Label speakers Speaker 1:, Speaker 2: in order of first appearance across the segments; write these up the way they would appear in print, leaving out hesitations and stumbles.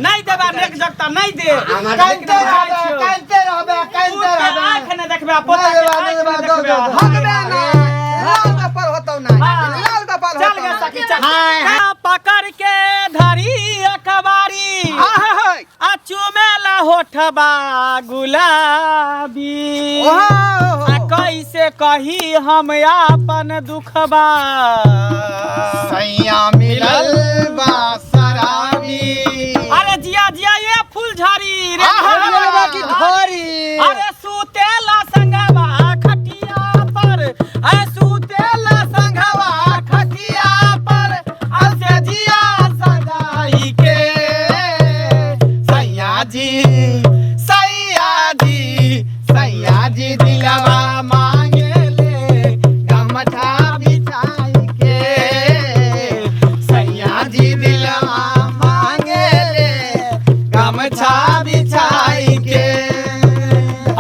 Speaker 1: नहीं देबा नेक जगता नहीं दे
Speaker 2: कांते रहबे
Speaker 1: आंख ने देखबे पोता देखबे
Speaker 2: हगबे ना लाल कपाल होतौ ना लाल कपाल
Speaker 1: चल गे सखी चल पकड़ के धरी अखबारी आ चुमेला होठबा गुलाबी आ कैसे कही हम अपन दुखबा
Speaker 2: सैया मिलल बा शराबी
Speaker 1: अरे जिया जिया ये फूलझारी रे
Speaker 2: की धोरी
Speaker 1: अरे सुतेला संगवा खटिया पर ए सुतेला संगवा खटिया पर असे जिया सजाई के सैया जी दिलवा मांगे ले गमछा बिछाई के सैया जी दिलवा मांगे ले गमछा बिछाई के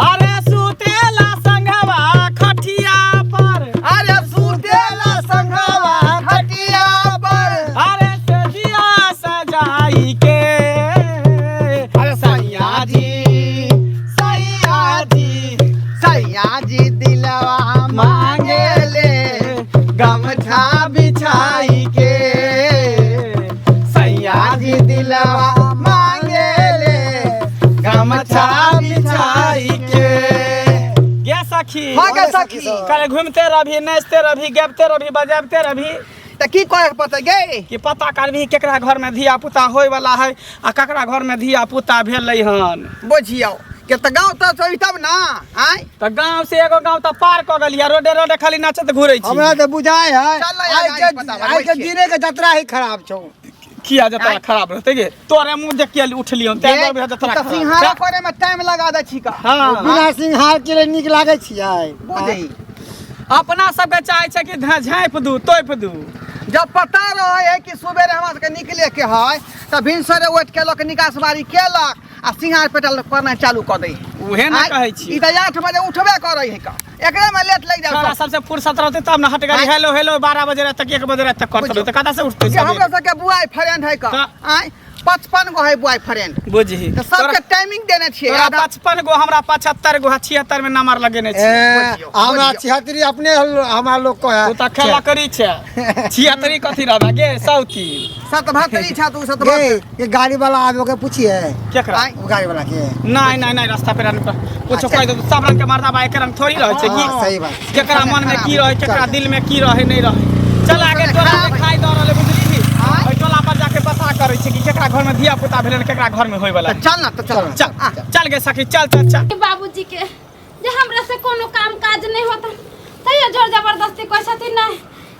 Speaker 1: अरे सुतेला संगवा खटिया पर
Speaker 2: अरे सुतेला संगवा खटिया पर
Speaker 1: अरे सजिया सजाई के अरे
Speaker 2: सैया जी दिलवा मांगे ले
Speaker 1: गमछा बिछाई के सैया जी दिलवा मांगे ले गमछा बिछाई के गे सखी
Speaker 2: हाँ गे सखी
Speaker 1: कल घूमते रही नाचते रही गबते रही बजाबते रही
Speaker 2: त की करे पता गे
Speaker 1: कि पता करबी केकरा घर में धिया पुता होय वाला है आ ककरा घर में धिया पुता भेलै हन
Speaker 2: बुझियो के त गांव त सही तब ना आय
Speaker 1: त गांव से एगो गांव त पार क गेलिया रोडे खाली नाचत घुरै छी
Speaker 3: हमरा त बुझाय है
Speaker 2: चल
Speaker 3: आइ के जीने के जतरा ही खराब छौ
Speaker 1: किया जतरा खराब रहते गे तोरे मुंह देख के उठलियौ ते जतरा
Speaker 2: त सिंहारा करे में टाइम लगा दै छी का
Speaker 1: हां
Speaker 3: बिना सिंहार के लिए निक लागे छियै
Speaker 2: बुझी
Speaker 1: अपना सबके चाहे छै कि झाँप दू तोप दू
Speaker 2: जब पता रहे है कि सुबेरे हमरा सबके निकले के है त भिनसरे उठ के लोग निकास बारी केलक आ सिंहार पेटल करना चालू कर दै
Speaker 1: उहे ना कहै छी
Speaker 2: ई त 8 बजे उठबे करे है का एकरे में लेट लग
Speaker 1: तोरा
Speaker 2: जाओ
Speaker 1: सबसे फुर्सत रहते तब ना हट गई हेलो हेलो 12 बजे तक 1 बजे तक करत रहो त कदा से उठते
Speaker 2: कि हमरा सबके बुआई फ्रेंड है का आय 55 गो है बुआई फ्रेंड
Speaker 1: बुझी
Speaker 2: त सबके टाइमिंग देने छिए
Speaker 1: तोरा 55 गो हमरा 75 गो 76 में नंबर लगेने छी
Speaker 3: हमरा 76 अपने हमरा लोग को है
Speaker 1: तू त खेला करी छै 76 कथि रहबा गे सौती
Speaker 2: 77 छा तू 77
Speaker 3: ये गाड़ी वाला आवे के पूछिए
Speaker 1: केकरा
Speaker 3: वो गाड़ी वाला के
Speaker 1: नहीं रास्ता पे कुछ कह दो सब रंग के मर्दा बा एक रंग थोड़ी रहे छै की
Speaker 3: सही बात
Speaker 1: केकरा मन में की रहे केकरा दिल में की रहे नहीं रहे चल आगे टोला दिखाई द रहले बुझली ओइ टोला पर जाके पता करे छै कि केकरा घर में धिया पुता भेलन केकरा घर में होय वाला
Speaker 2: चल ना तो चल
Speaker 1: चल गे सखी चल
Speaker 4: बाबूजी के जे हमरा से कोनो काम काज नहीं होता तैयो जोर जबरदस्ती कोई छथिन नहीं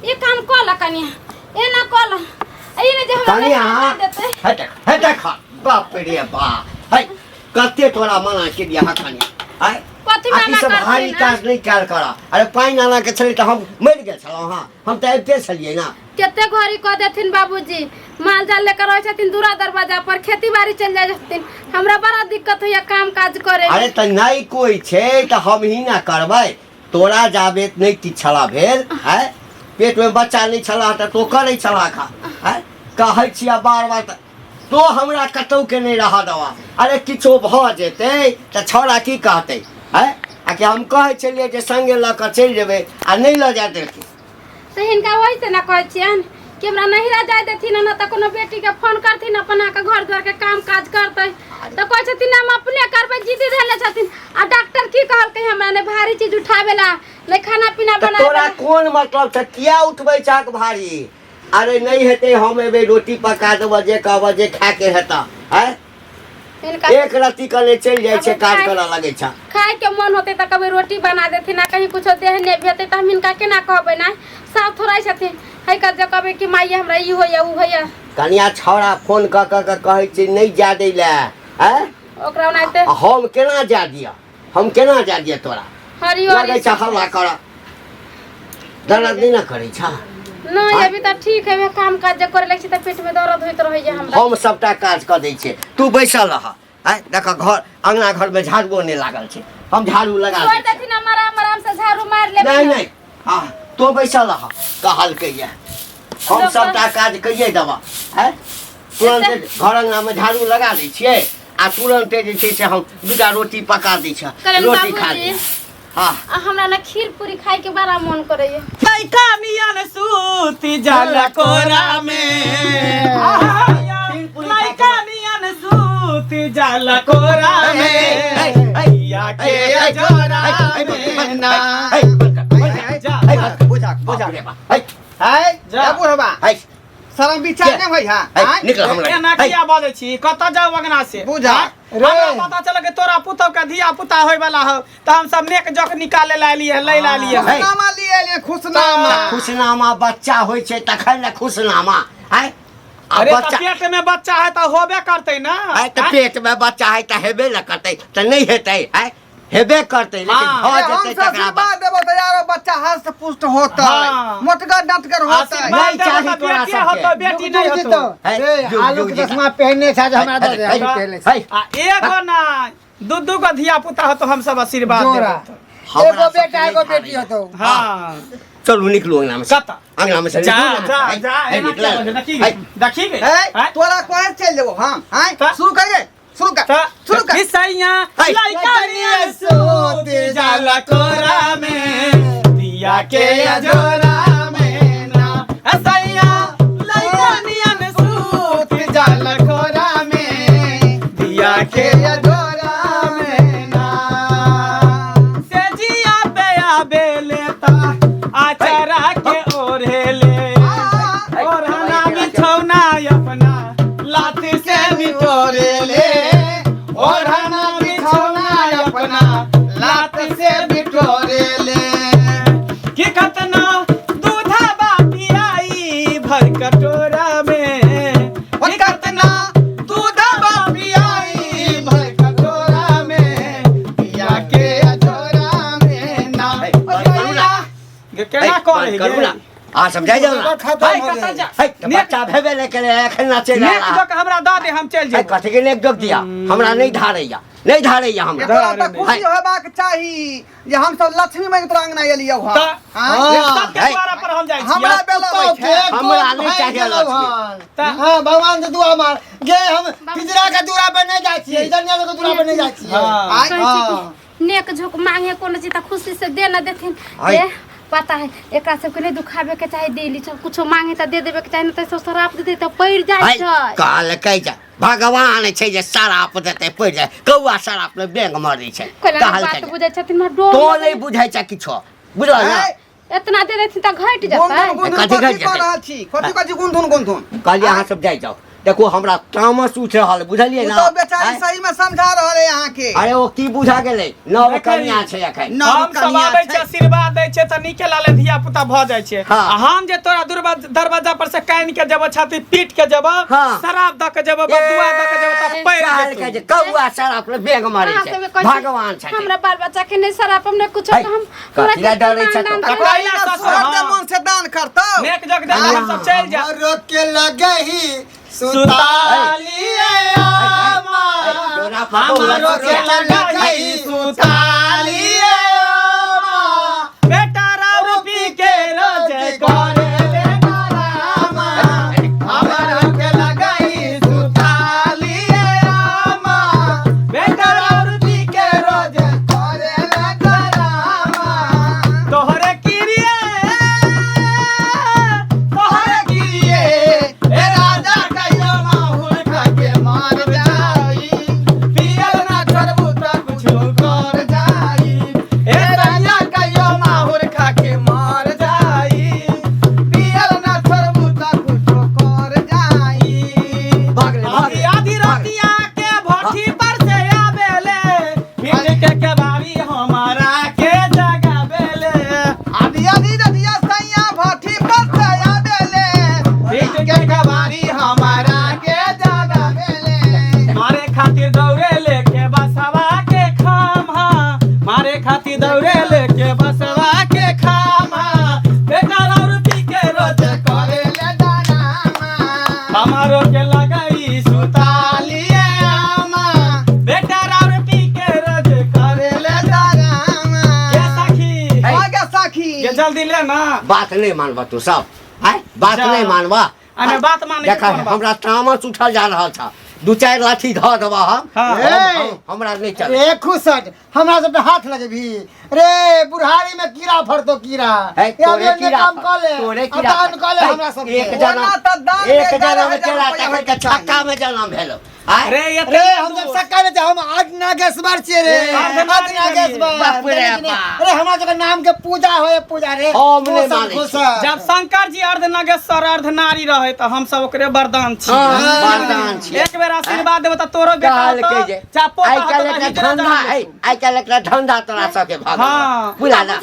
Speaker 4: ये काम कोला कनिया ए ना कोला ए ने जे हमरा देते
Speaker 5: हट खा बाप रे बा है कते तोरा मना के दिया हखानी है
Speaker 4: कथि मना
Speaker 5: सब
Speaker 4: करथिन
Speaker 5: भारी काज नहीं कर करा अरे पानी नाला के छले त हम मर गेल छलौ हां हम त आइते छलिए ना
Speaker 4: केते घरी क देथिन बाबूजी माल जाल लेकर रहै छथिन दूरा दरवाजा पर खेती बाड़ी चल जाय छथिन हमरा बड़ा दिक्कत होया काम काज करे
Speaker 5: अरे त नहीं कोई छे त हम ही ना करबै तोरा जाबे नहीं कि छला भेल है पेट में बच्चा नहीं छला त तो करे छला खा है कहै छिया बार तो हमरा कतौ के नहीं रहा दवा अरे किछो भ जेते त छोरा की कहते है आ कि हम कहै छलिए जे संगे ल क चल जेबे आ नहीं ल जाते
Speaker 4: तो हिनका वही से ना कहै छियन कि हमरा नहीं रह जाय देथिन ना त कोनो बेटी के फोन करथिन अपना के घर द्वार के काम काज करतै तो कहै छथिन हम अपने करबै जिद्दी धैले छथिन आ डॉक्टर की कहल के हमरा ने भारी चीज उठावेला ले खाना पीना बना
Speaker 5: तोरा कोन मतलब छ किया उठबै चाक भारी अरे नहीं हेते हम एबे रोटी पका देबो जे कहबो जे खा के हेता है एक राती कले चल जाय छे काज करा लगे छ
Speaker 4: खाए के मन होते त कभी रोटी बना देथिन ना कहीं कुछ देह ने भेते त हम इनका केना कहबै ना साफ थोड़ाई छथिन है कर जे कहबै कि माई हमरा ई होया उ होया
Speaker 5: कनिया छौड़ा फोन क कहै छै नहीं जा दै ले हैं
Speaker 4: ओकरा ओनाइते
Speaker 5: हम केना जा दिया तोरा
Speaker 4: हरियो
Speaker 5: लगे छ हल्ला कर दर्द नहीं ना करे छ
Speaker 4: नहीं अभी त ठीक है काम काज जे करे लगे त पेट में दर्द होइत रहै जे हमरा
Speaker 5: हम सबटा काज क दै छै तू बैसल रह है देख घर अंगना घर में झाड़ू नहीं लागल छै हम झाड़ू लगा
Speaker 4: छोड़ देथिन आराम से झाड़ू मार लेबै
Speaker 5: नहीं हां तो बैसल रह कहल के ये हम सबटा काज कइए देबा है तुरंत घर अंगना में झाड़ू लगा दै छियै आ तुरंते जे छै से हम दूटा रोटी पका दै छियै
Speaker 4: करेन
Speaker 5: रोटी खा
Speaker 4: बाबूजी।
Speaker 5: लै हाँ
Speaker 4: आ हमरा ना खीर पूरी खाए के बड़ा मन करैया।
Speaker 1: लइका नियन सूती जल कोरा में लइका नियन सूती जल कोरा में भैया के अजोरा में ना
Speaker 2: बुझा है
Speaker 1: जा।
Speaker 2: बुढ़वा शरम विचार नहीं भई हां
Speaker 5: निकल हमरा
Speaker 1: एना किया बाजै छी कत जाऊ अगना से
Speaker 2: बुझा।
Speaker 1: हमरा पता चल के तोरा पुतौ के धिया पुता होय वाला हो त हम सब नेक जक निकाले ला लिए लै ला लिए
Speaker 2: खुशनामा लिए खुशनामा
Speaker 5: खुशनामा बच्चा होइ छै तखन ने खुशनामा है
Speaker 1: अरे त पेट में बच्चा है त होबे करतै ना
Speaker 5: है त पेट में बच्चा है त हेबे न करतै त नहीं हेतै है हेबे करतै लेकिन भ जेतै तकरा बाद
Speaker 2: बाद देबो त यार बच्चा हस्त पुष्ट होता
Speaker 1: हाँ।
Speaker 2: मोटगर डटकर होता
Speaker 1: आशीर्वाद
Speaker 5: नहीं चाही
Speaker 1: देबो त
Speaker 5: तोरा
Speaker 1: बेटी हो त बेटी नहीं हो तो
Speaker 3: आलू के दसमा पहनने था जो हमरा दे दे आलू पहले से।
Speaker 1: आ एगो ना दू गो धिया पुता हो तो हम सब आशीर्वाद
Speaker 3: जोरा
Speaker 1: देबो
Speaker 3: एगो बेटा एगो बेटी हो तो
Speaker 1: हां
Speaker 5: चलू निकलू अंगना में
Speaker 1: कत
Speaker 5: अंगना में से
Speaker 1: जा
Speaker 5: निकलू
Speaker 1: जा
Speaker 5: ना।
Speaker 1: जा
Speaker 5: है,
Speaker 1: एना
Speaker 5: निकला।
Speaker 1: क्या बजे देखी
Speaker 5: है,
Speaker 1: देखी गई
Speaker 2: तोरा कोहे चल देबो हां
Speaker 1: ता-
Speaker 2: शुरू कर गे शुरू कर शुरू कर
Speaker 1: किसैया
Speaker 5: है।
Speaker 1: लइका नियर सूत जल कोरा में दिया के अजोरा में ना हसैया लइका नियर सूत जल कोरा में दिया के अजोरा में ना से जिया पे आबे लेता आचरा के ओढ़े ले और हना बिछौना अपना लाठी से बिटोरे ले और हना बिछौना अपना लाठी से बिटोरे ले कि कतना दूधा बाटी आई भर कटोरा में कि कतना दूधा बाटी आई भर कटोरा में पिया के अजोरा में ना केना करे
Speaker 5: करू ना आ समझाई जाओ ना
Speaker 1: भाई कत जा
Speaker 5: है त बच्चा भेबे ले के एखन नाचे
Speaker 1: नेक
Speaker 5: रहा
Speaker 1: जक हमरा द दे हम चल
Speaker 5: है
Speaker 1: जेबो
Speaker 5: कथि के नेक जोक दिया हमरा नहीं धारैया हमरा
Speaker 2: तोरा त खुशी होबाक चाही जे हम सब लक्ष्मी माई तोरा अंगना एलियौ हां
Speaker 1: सबके द्वारा पर हम जाइ छी
Speaker 2: हमरा बेला होइ छै
Speaker 5: हमरा नहीं चाहिए लक्ष्मी
Speaker 3: हां भगवान से दुआ मार गे हम पिंजरा के दूरा पे नहीं जाई छी इधर के दूरा पे नहीं जाई छी
Speaker 1: हां
Speaker 4: कहै नेक झोक मांगे कोनो चीज त खुशी से दे न देथिन ए पता है एकरा सबके नहीं दुखाबे के चाहे डेली सब कुछो मांगे त दे देबे के चाहे न त सब शराब दे दे त पड़ जाय छै
Speaker 5: काल कह जा भगवान छै जे शराप देते पड़ जाए कौआ शराप में बैंग मारै छै
Speaker 4: कहला
Speaker 5: कहल
Speaker 4: बात
Speaker 5: कह
Speaker 4: बुझै छथिन हमरा डर
Speaker 5: तो नहीं बुझाई छै किछो बुझल ना
Speaker 4: इतना दे देथिन त घट जतै
Speaker 5: कथी घटि जेतै?
Speaker 2: रहल छी कथी कथी गुनधुन
Speaker 5: कहलिए अहाँ सब जाई जाओ देखो हमरा तामस उठ रहल बुझलिए ना
Speaker 2: तो बेचारी
Speaker 5: हैं?
Speaker 2: सही में समझा रहल है यहाँ के
Speaker 5: अरे ओ की बुझा गेलै नव कन्या छै एखन
Speaker 2: नव
Speaker 1: हम सब
Speaker 2: कन्या
Speaker 1: आबै
Speaker 2: छै।
Speaker 1: छै आशीर्वाद दै छै त नीके लाले धिया पुता भ जाइ छै
Speaker 5: हाँ।
Speaker 1: आ हम जे तोरा दरवाजा पर से कान के जब छाती पीट के जब
Speaker 5: हाँ।
Speaker 1: शराब द के जब बदुआ द के जब त पैर
Speaker 5: कहल कह जे कौआ शराप में बैंग मारै
Speaker 4: अहाँ
Speaker 5: छै
Speaker 4: सबके कहै छी,
Speaker 5: भगवान छै
Speaker 4: हमरा बाल बच्चा के नहीं शराब हमने कुछ
Speaker 5: है,
Speaker 4: हम
Speaker 5: कथी ला डरै छै तो?
Speaker 1: ककरा
Speaker 2: कोई
Speaker 1: इला
Speaker 2: ना
Speaker 1: ससुर,
Speaker 2: स्वर्ग
Speaker 1: हाँ।
Speaker 2: मन से दान करतो
Speaker 1: नेक जग दे हम सब चल जा
Speaker 3: रोक के लगे ही
Speaker 1: सुतालिए आमा
Speaker 5: डोरा पापा
Speaker 1: हमारो के लगाई सुतालिए आमा बेटा राउर पी के रोज करे बेटा रामा हमारो के लगाई सुतालिए आमा बेटा राउर पी के रोज करे बेटा रामा तोहरे किरिए ए राजा कहियो माहुर खा के मार जाई पियल ना छोड़बू त कुछो कर जाई ए राजा कहियो माहुर खा के मार जाई पियल ना छोड़बू त कुछो कर जाई आधी आधी रतिया के भट्ठी पर से आवेले फिर के केवाड़ी हमारा के जगावेले
Speaker 2: आदि आदि रतिया सैया भट्ठी पर से आवेले
Speaker 1: फिर के केवाड़ी हमारा के जगावेले मारे खातिर दौड़े लेके बसवा के खामा मारे खातिर दौड़े लेके बसवा के खामा बेटा और पी के रोज करे ले दानामा हमारो के लगाई सुतालिए आमा बेटा और पी के रोज करे ले दानामा के सखी
Speaker 2: आगे सखी
Speaker 1: के जल्दी ले ना
Speaker 5: बात नहीं मानवा तू सब है बात
Speaker 1: जा।
Speaker 5: नहीं मानवा
Speaker 1: हमें बात माने
Speaker 5: देखा है, हमरा तामस उठल जा रहा था 2-4 लाठी धऽ देबा हम
Speaker 1: हाँ।
Speaker 5: हमरा नहीं चल
Speaker 3: रे खुशट हमरा सब पे हाथ लगे भी रे बुढ़ारी में कीड़ा फरतो कीड़ा
Speaker 5: है,
Speaker 3: ये
Speaker 5: तोरे
Speaker 3: अभी
Speaker 5: कीड़ा
Speaker 3: काम कर ले
Speaker 5: तोरे कीड़ा
Speaker 3: काम कर ले
Speaker 5: है,
Speaker 3: हमरा सब
Speaker 5: एक
Speaker 3: के।
Speaker 5: जना
Speaker 2: ओना तऽ दान
Speaker 5: एक
Speaker 2: के
Speaker 5: जना
Speaker 2: 11,000
Speaker 5: में चला
Speaker 2: रुपया
Speaker 5: तकर के छक्का में जन्म भेलो
Speaker 1: अरे ये
Speaker 3: रे हम जब सक्का में हम आज नागेश्वर छिए रे आज नागेश्वर
Speaker 5: बाप रे बाप।
Speaker 3: अरे हमरा सब के नाम के पूजा होए पूजा रे
Speaker 5: हम नहीं
Speaker 3: खुशट,
Speaker 5: मानै छी।
Speaker 3: खुशट।
Speaker 1: जब शंकर जी अर्ध नागेश्वर अर्ध नारी रहे तो हम सब ओकरे वरदान छी
Speaker 5: हाँ, वरदान छी।
Speaker 1: एक बेर आशीर्वाद देबो त तोरो बेटा
Speaker 5: काल के जे
Speaker 1: चाहे पोता
Speaker 5: आई
Speaker 1: होतो
Speaker 5: काल
Speaker 1: त
Speaker 5: एकरा
Speaker 1: हिजड़ा
Speaker 5: धंधा
Speaker 1: जान
Speaker 5: है
Speaker 1: लेतू।
Speaker 5: आई काल एकरा धंधा तोरा सबके भाग
Speaker 1: हाँ।
Speaker 5: बुला ना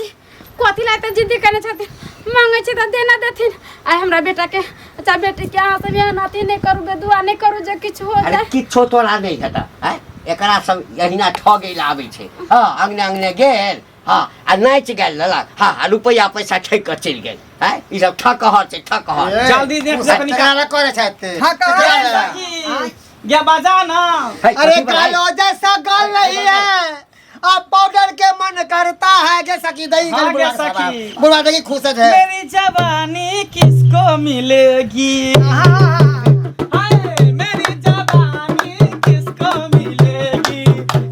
Speaker 4: कथी ला एते जिद्दी करने छथिन मांगे छी त देना देथिन आइ हमरा बेटा के अच्छा बेटी के अहाँ सब यहाँ नाती नहीं करू बे दुआ नहीं करू जे किछु हो
Speaker 5: अरे
Speaker 4: जाए
Speaker 5: किछो तोरा नहीं हेता है एकरा सब यहिना ठगे ला आबै छै हां अंगने अंगने गेल हां आ नाच गेल ललक हां आ रुपया पैसा ठक के चल गेल है ई सब ठकहर छै ठकहर
Speaker 3: ए,
Speaker 1: जल्दी देख
Speaker 3: खुशट
Speaker 1: से निकाल।
Speaker 3: काला करे छथि
Speaker 2: ठकहर।
Speaker 1: गे बजा ना
Speaker 5: है,
Speaker 3: अरे
Speaker 5: कथी बना है?
Speaker 3: कालो जैसा गल नहीं है अब पाउडर के मन करता है जैसा कि दही
Speaker 1: हाँ,
Speaker 3: बुढ़वा
Speaker 1: जैसा कि-
Speaker 3: बुढ़वा देखी खुशट है
Speaker 1: मेरी जवानी किसको मिलेगी हाय, मेरी जवानी किसको मिलेगी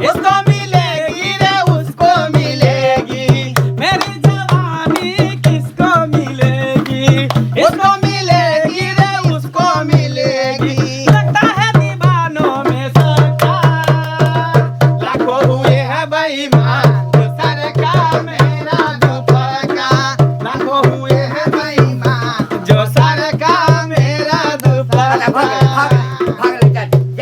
Speaker 1: इसको मिलेगी रे उसको मिलेगी मेरी जवानी किसको मिलेगी इसको मिलेगी रे उसको मिलेगी लगता है दीवानों में सरकार लाखों हुए हैं बेईमान जो सरकार मेरा दुपका लाखों हुए हैं बेईमान जो सरकार मेरा
Speaker 5: अरे भाग ले, भाग ले, भाग ले,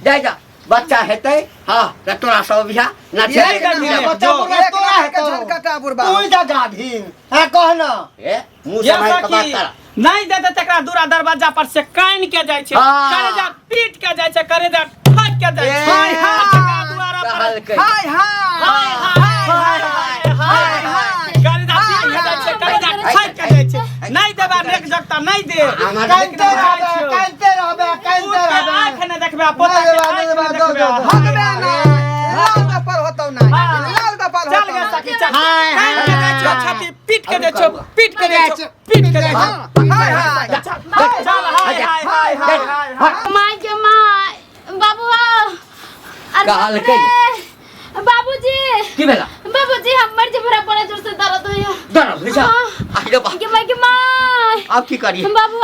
Speaker 5: जा जा बच्चा हेतै हां त तोरा सब बिहा नाचे
Speaker 2: ये
Speaker 5: ले,
Speaker 2: कर
Speaker 5: ले,
Speaker 2: दिया,
Speaker 5: ले।
Speaker 3: बच्चा बुढ़ा
Speaker 2: एक
Speaker 3: तोरा
Speaker 2: लाख
Speaker 3: है
Speaker 2: के
Speaker 3: तो
Speaker 2: झनकटा बुढ़बा
Speaker 3: कोई जगह भीन है कहना
Speaker 5: ए मुंह
Speaker 1: ये
Speaker 5: संभाल के बात
Speaker 1: सखी
Speaker 5: कर
Speaker 1: नहीं देते तकरा दूरा दरवाजा पर से कान के जाय छै
Speaker 5: हाँ।
Speaker 1: करेजा पीट के जाय छै करेजा फाट के जाय छै हाय हाय तकरा द्वारा पर
Speaker 5: कहल के
Speaker 2: हाय हाय
Speaker 1: हाय हाय हाय हाय करेजा पीट के जाय छै करेजा फाट के जाय छै नहीं देबा नेक जगता नहीं दे
Speaker 3: कांते रहबे
Speaker 1: आंख ने देखबे पोता के आंख ने देखबे
Speaker 2: भगबे ना लाल दपर होतौ ना लाल दपर
Speaker 1: चल
Speaker 2: होतौ
Speaker 1: गे
Speaker 2: ना
Speaker 1: सखी चल
Speaker 3: हाय,
Speaker 1: कान के जाय छै
Speaker 3: हाय।
Speaker 1: छाती पीट के जाय छै पीट के जाय छै पीट के जाय छै
Speaker 2: हाय हाय
Speaker 1: चल हाय हाय हाय हाय हाय
Speaker 4: माय के माय बाबू
Speaker 5: कहल के
Speaker 4: बाबूजी
Speaker 5: की भेला
Speaker 4: बाबूजी हमर जे भरा बड़ा जोर से दर्द होइया
Speaker 5: डर भेजा आइलो बा
Speaker 4: के माय के माय
Speaker 5: अब की करिए
Speaker 4: बाबू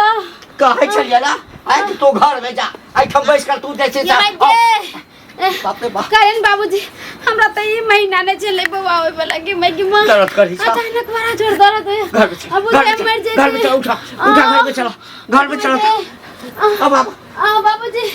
Speaker 5: कहै छलिए ना आई तो घर में जा आई ठम बैठ कर तू जैसे
Speaker 4: के
Speaker 5: जा
Speaker 4: माय के
Speaker 5: बाप रे बाप
Speaker 4: करेन बाबूजी हमरा त ई महीना ने चले बवा होय वाला के माय के माय
Speaker 5: दर्द करी सा
Speaker 4: अचानक बड़ा जोर दर्द होइया
Speaker 5: घर में चल,
Speaker 4: अब
Speaker 5: घर में
Speaker 4: मुझे
Speaker 5: चल, घर में चल, उठा उठा घर में चलो घर में चलो अब
Speaker 4: बाबूजी